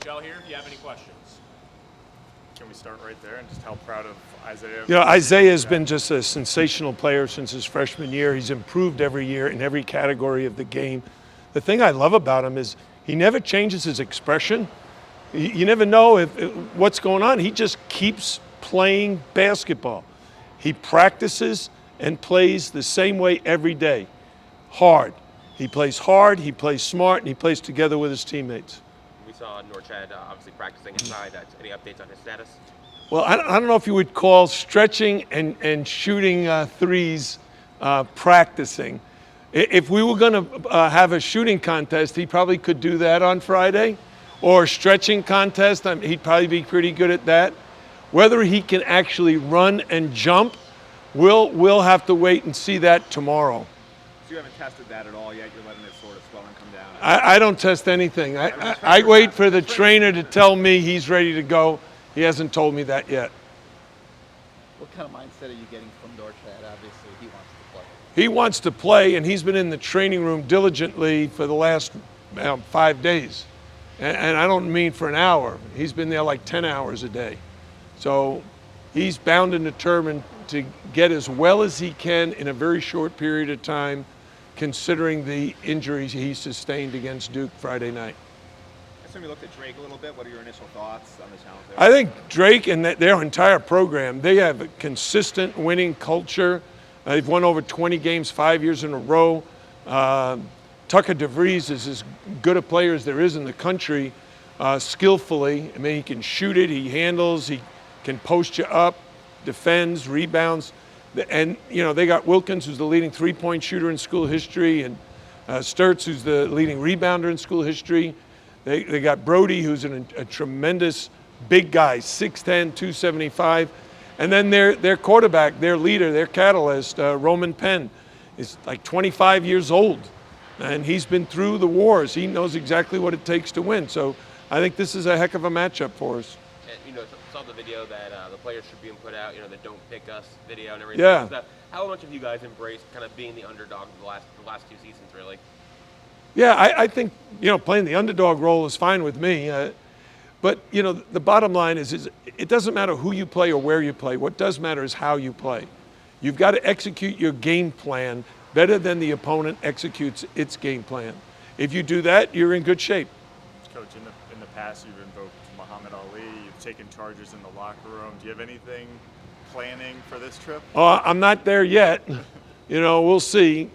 Coach L here, if you have any questions. Can we start right there and just how proud of Isaiah? You know, Isaiah has been just a sensational player since his freshman year. He's improved every year in every category of the game. The thing I love about him is he never changes his expression. You never know what's going on. He just keeps playing basketball. He practices and plays the same way every day, hard. He plays hard, he plays smart, and he plays together with his teammates. We saw Norchad obviously practicing inside. Any updates on his status? Well, I don't know if you would call stretching and shooting threes practicing. If we were going to have a shooting contest, he probably could do that on Friday. Or a stretching contest, he'd probably be pretty good at that. Whether he can actually run and jump, we'll have to wait and see that tomorrow. So you haven't tested that at all yet? You're letting it sort of swell and come down? I don't test anything. I wait for the trainer to tell me he's ready to go. He hasn't told me that yet. What kind of mindset are you getting from Norchad? Obviously, he wants to play. He wants to play, and he's been in the training room diligently for the last 5 days. And I don't mean for an hour. He's been there like 10 hours a day. So he's bound and determined to get as well as he can in a very short period of time, considering the injuries he sustained against Duke Friday night. I assume you looked at Drake a little bit. What are your initial thoughts on the talent there? I think Drake and their entire program, they have a consistent winning culture. They've won over 20 games 5 years in a row. Tucker DeVries is as good a player as there is in the country, skillfully. I mean, he can shoot it, he handles, he can post you up, defends, rebounds. And, you know, they got Wilkins, who's the leading three-point shooter in school history, and Sturtz, who's the leading rebounder in school history. They got Brody, who's a tremendous big guy, 6'10", 275. And then their quarterback, their leader, their catalyst, Roman Penn, is like 25 years old. And he's been through the wars. He knows exactly what it takes to win. So I think this is a heck of a matchup for us. And, you know, saw the video that the players should be put out, you know, the "Don't Pick Us" video and everything. Yeah. So how much have you guys embraced kind of being the underdog the last 2 seasons, really? Yeah, I think, you know, playing the underdog role is fine with me. But, you know, the bottom line is it doesn't matter who you play or where you play. What does matter is how you play. You've got to execute your game plan better than the opponent executes its game plan. If you do that, you're in good shape. Coach, in the past, you've invoked Muhammad Ali. You've taken charges in the locker room. Do you have anything planning for this trip? I'm not there yet. You know, we'll see.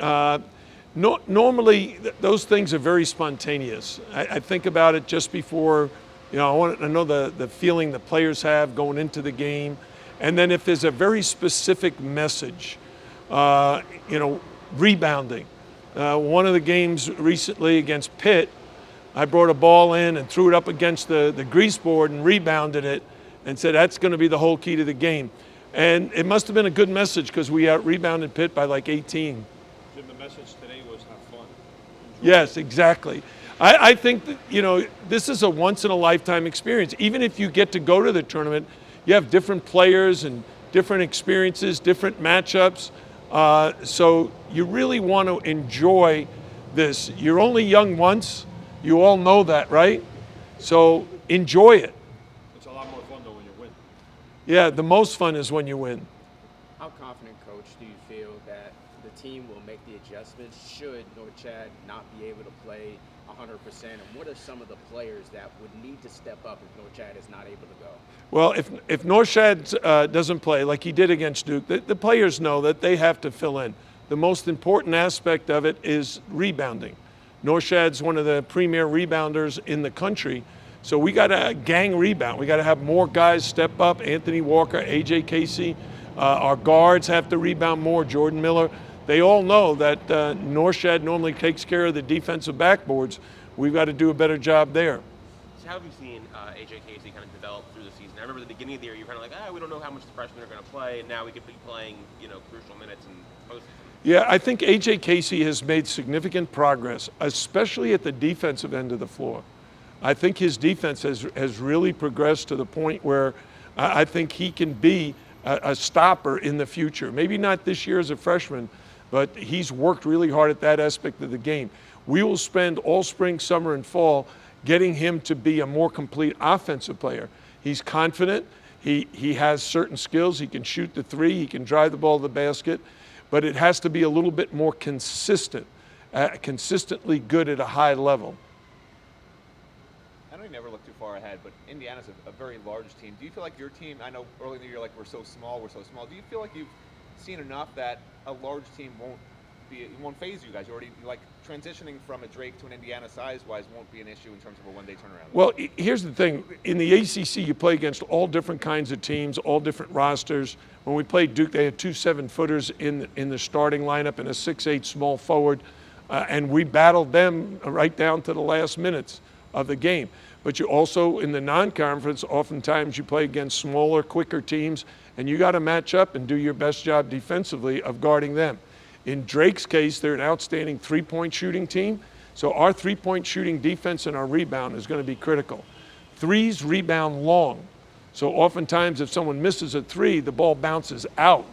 Normally, those things are very spontaneous. I think about it just before, you know, I want to know the feeling the players have going into the game. And then if there's a very specific message, you know, rebounding. One of the games recently against Pitt, I brought a ball in and threw it up against the grease board and rebounded it and said that's going to be the whole key to the game. And it must have been a good message because we out-rebounded Pitt by like 18. Jim, the message today was have fun. Yes, exactly. I think that, you know, this is a once-in-a-lifetime experience. Even if you get to go to the tournament, you have different players and different experiences, different matchups. So you really want to enjoy this. You're only young once. You all know that, right? So enjoy it. It's a lot more fun though when you win. Yeah, the most fun is when you win. How confident, Coach, do you feel that the team will make the adjustments should Norchad not be able to play 100%? And what are some of the players that would need to step up if Norchad is not able to go? Well, if Norchad doesn't play like he did against Duke, the players know that they have to fill in. The most important aspect of it is rebounding. Norchad's one of the premier rebounders in the country, so we got to gang rebound. We got to have more guys step up. Anthony Walker, AJ Casey, our guards have to rebound more. Jordan Miller. They all know that Norchad normally takes care of the defensive backboards. We've got to do a better job there. So how have you seen AJ Casey kind of develop through the season? I remember at the beginning of the year, you were kind of like, we don't know how much the freshmen are going to play, and now we could be playing, you know, crucial minutes and postseason. Yeah, I think AJ Casey has made significant progress, especially at the defensive end of the floor. I think his defense has really progressed to the point where I think he can be a stopper in the future. Maybe not this year as a freshman, but he's worked really hard at that aspect of the game. We will spend all spring, summer, and fall getting him to be a more complete offensive player. He's confident. He has certain skills. He can shoot the three. He can drive the ball to the basket. But it has to be a little bit more consistent, consistently good at a high level. I know you never look too far ahead, but Indiana's a very large team. Do you feel like your team, I know early in the year, like, we're so small. Do you feel like you've seen enough that a large team won't phase you guys? You already, like, transitioning from a Drake to an Indiana size-wise won't be an issue in terms of a one-day turnaround? Well, here's the thing. In the ACC, you play against all different kinds of teams, all different rosters. When we played Duke, they had 2 7-footers in the starting lineup and a 6'8" small forward, and we battled them right down to the last minutes of the game. But you also, in the non-conference, oftentimes you play against smaller, quicker teams, and you got to match up and do your best job defensively of guarding them. In Drake's case, they're an outstanding three-point shooting team, so our three-point shooting defense and our rebound is going to be critical. Threes rebound long, so oftentimes if someone misses a three, the ball bounces out,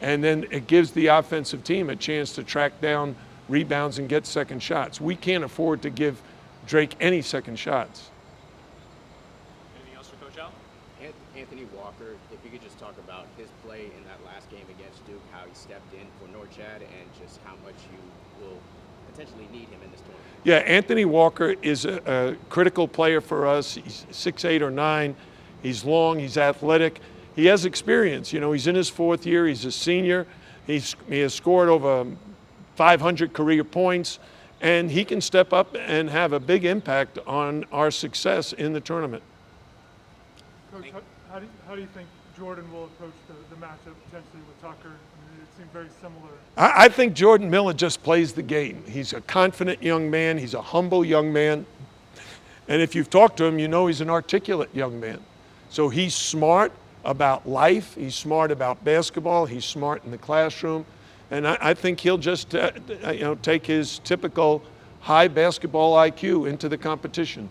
and then it gives the offensive team a chance to track down rebounds and get second shots. We can't afford to give Drake any second shots. Anything else for Coach Al? Anthony Walker, if you could just talk about his play in that last game against Duke, how he stepped in for Norchad, and just how much you will potentially need him in this tournament. Yeah, Anthony Walker is a critical player for us. He's 6'8" or 9". He's long, he's athletic. He has experience. You know, he's in his 4th year. He's a senior. He has scored over 500 career points, and he can step up and have a big impact on our success in the tournament. Coach, how do you think Jordan will approach the matchup potentially with Tucker? I mean, it seemed very similar. I think Jordan Miller just plays the game. He's a confident young man. He's a humble young man. And if you've talked to him, you know he's an articulate young man. So he's smart about life. He's smart about basketball. He's smart in the classroom. And I think he'll just take his typical high basketball IQ into the competition.